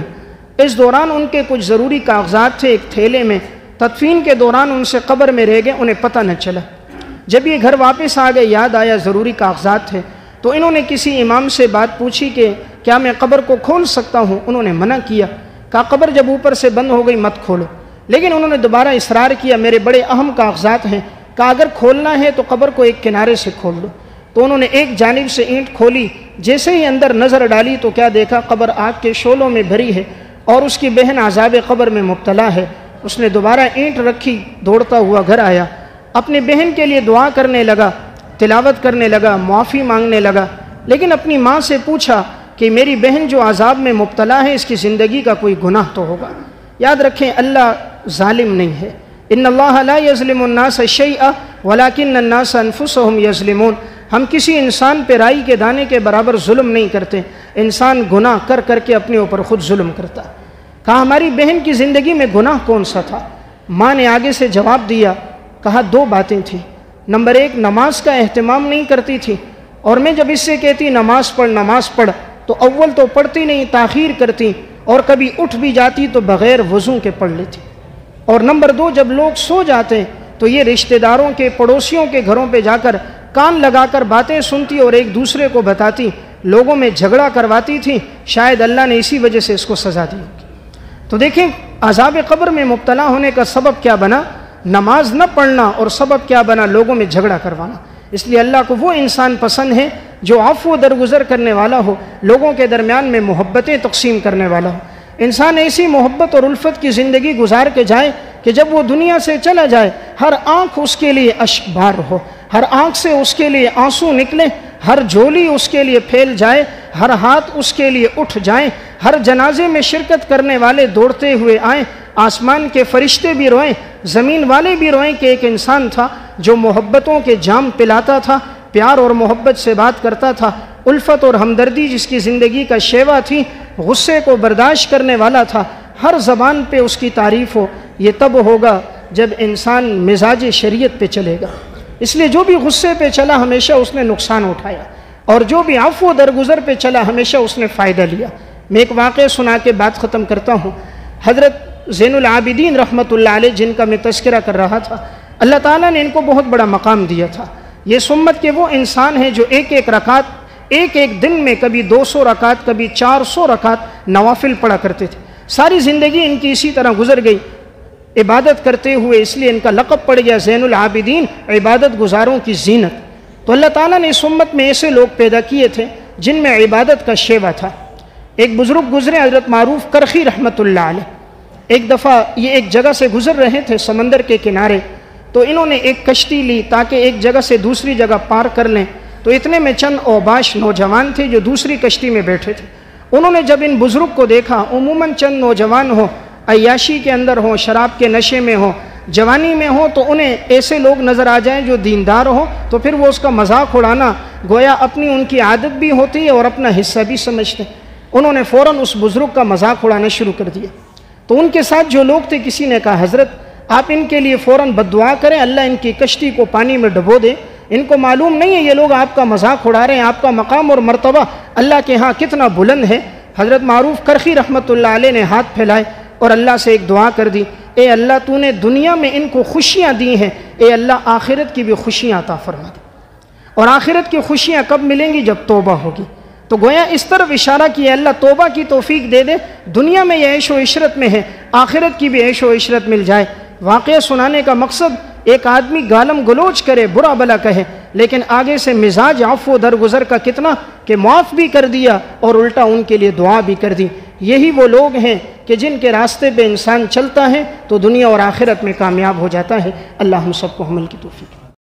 اس دوران ان کے کچھ ضروری کاغذات تھے ایک تھیلے میں، تدفین کے دوران ان سے قبر میں رہ گئے، انہیں پتہ نہ چلا۔ جب یہ گھر واپس آ گئے یاد آیا ضروری کاغذات تھے، تو انہوں نے کسی امام سے بات پوچھی کہ کیا میں قبر کو کھول سکتا ہوں؟ انہوں نے منع کیا، کہا قبر جب اوپر سے بند ہو گئی مت کھولو۔ لیکن انہوں نے دوبارہ اصرار کیا میرے بڑے اہم کاغذات ہیں، کہا اگر کھولنا ہے تو قبر کو ایک کنارے سے کھول دو۔ تو انہوں نے ایک جانب سے اینٹ کھولی، جیسے ہی اندر نظر ڈالی تو کیا دیکھا، قبر آگ کے شعلوں میں بھری ہے اور اس کی بہن عذاب قبر میں مبتلا ہے۔ اس نے دوبارہ اینٹ رکھی، دوڑتا ہوا گھر آیا، اپنی بہن کے لیے دعا کرنے لگا، تلاوت کرنے لگا، معافی مانگنے لگا، لیکن اپنی ماں سے پوچھا کہ میری بہن جو عذاب میں مبتلا ہے اس کی زندگی کا کوئی گناہ تو ہوگا۔ یاد رکھیں اللہ ظالم نہیں ہے، ان اللہ لا یظلم الناس شیئا ولکن الناس انفسهم یظلمون، ہم کسی انسان پہ رائی کے دانے کے برابر ظلم نہیں کرتے، انسان گناہ کر کر کے اپنے اوپر خود ظلم کرتا۔ کہا ہماری بہن کی زندگی میں گناہ کون سا تھا؟ ماں نے آگے سے جواب دیا، کہا دو باتیں تھیں، نمبر ایک نماز کا اہتمام نہیں کرتی تھی، اور میں جب اس سے کہتی نماز پڑھ تو اول تو پڑھتی نہیں، تاخیر کرتی، اور کبھی اٹھ بھی جاتی تو بغیر وضو کے پڑھ لیتی، اور نمبر دو جب لوگ سو جاتے تو یہ رشتہ داروں کے پڑوسیوں کے گھروں پہ جا کر کان لگا کر باتیں سنتی اور ایک دوسرے کو بتاتی، لوگوں میں جھگڑا کرواتی تھی، شاید اللہ نے اسی وجہ سے اس کو سزا دی ہوگی۔ تو دیکھیں عذاب قبر میں مبتلا ہونے کا سبب کیا بنا؟ نماز نہ پڑھنا، اور سبب کیا بنا؟ لوگوں میں جھگڑا کروانا۔ اس لیے اللہ کو وہ انسان پسند ہے جو عفو درگزر کرنے والا ہو، لوگوں کے درمیان میں محبتیں تقسیم کرنے والا ہو۔ انسان ایسی محبت اور الفت کی زندگی گزار کے جائے کہ جب وہ دنیا سے چلا جائے ہر آنکھ اس کے لیے اشک بار ہو، ہر آنکھ سے اس کے لیے آنسو نکلے، ہر جھولی اس کے لیے پھیل جائے، ہر ہاتھ اس کے لیے اٹھ جائیں، ہر جنازے میں شرکت کرنے والے دوڑتے ہوئے آئیں، آسمان کے فرشتے بھی روئیں، زمین والے بھی روئیں کہ ایک انسان تھا جو محبتوں کے جام پلاتا تھا، پیار اور محبت سے بات کرتا تھا، الفت اور ہمدردی جس کی زندگی کا شیوا تھی، غصے کو برداشت کرنے والا تھا، ہر زبان پہ اس کی تعریف ہو۔ یہ تب ہوگا جب انسان مزاج شریعت پہ چلے گا۔ اس لیے جو بھی غصے پہ چلا ہمیشہ اس نے نقصان اٹھایا، اور جو بھی عفو درگزر پہ چلا ہمیشہ اس نے فائدہ لیا۔ میں ایک واقعہ سنا کے بات ختم کرتا ہوں۔ حضرت زین العابدین رحمۃ اللہ علیہ جن کا میں تذکرہ کر رہا تھا، اللہ تعالیٰ نے ان کو بہت بڑا مقام دیا تھا۔ یہ سمت کے وہ انسان ہیں جو ایک ایک رکعت ایک دن میں کبھی 200 رکعت کبھی 400 رکعت نوافل پڑھا کرتے تھے۔ ساری زندگی ان کی اسی طرح گزر گئی عبادت کرتے ہوئے، اس لیے ان کا لقب پڑ گیا زین العابدین، عبادت گزاروں کی زینت۔ تو اللہ تعالیٰ نے اس امت میں ایسے لوگ پیدا کیے تھے جن میں عبادت کا شیوا تھا۔ ایک بزرگ گزرے حضرت معروف کرخی رحمۃ اللہ علیہ، ایک دفعہ یہ ایک جگہ سے گزر رہے تھے سمندر کے کنارے، تو انہوں نے ایک کشتی لی تاکہ ایک جگہ سے دوسری جگہ پار کر لیں۔ تو اتنے میں چند اوباش نوجوان تھے جو دوسری کشتی میں بیٹھے تھے. انہوں نے جب ان بزرگ کو دیکھا، عموماً چند نوجوان ہوں، عیاشی کے اندر ہوں، شراب کے نشے میں ہوں، جوانی میں ہوں، تو انہیں ایسے لوگ نظر آ جائیں جو دیندار ہوں تو پھر وہ اس کا مذاق اڑانا گویا اپنی ان کی عادت بھی ہوتی ہے اور اپنا حصہ بھی سمجھتے. انہوں نے فوراً اس بزرگ کا مذاق اڑانا شروع کر دیا. تو ان کے ساتھ جو لوگ تھے، کسی نے کہا حضرت آپ ان کے لیے فوراً بد دعا کریں، اللہ ان کی کشتی کو پانی میں ڈبو دے. ان کو معلوم نہیں ہے یہ لوگ آپ کا مذاق اڑا رہے ہیں، آپ کا مقام اور مرتبہ اللہ کے ہاں کتنا بلند ہے. حضرت معروف کرخی رحمۃ اللہ علیہ نے ہاتھ پھیلائے اور اللہ سے ایک دعا کر دی، اے اللہ تو نے دنیا میں ان کو خوشیاں دی ہیں، اے اللہ آخرت کی بھی خوشیاں عطا فرما دے. اور آخرت کی خوشیاں کب ملیں گی؟ جب توبہ ہوگی. تو گویا اس طرف اشارہ کیا، اللہ توبہ کی توفیق دے دے، دنیا میں یہ عیش و عشرت میں ہے، آخرت کی بھی عیش و عشرت مل جائے. واقعہ سنانے کا مقصد ایک آدمی گالم گلوچ کرے، برا بلا کہے، لیکن آگے سے مزاج عفو و درگزر کا کتنا کہ معاف بھی کر دیا اور الٹا ان کے لیے دعا بھی کر دی. یہی وہ لوگ ہیں کہ جن کے راستے پہ انسان چلتا ہے تو دنیا اور آخرت میں کامیاب ہو جاتا ہے. اللہ ہم سب کو عمل کی توفیق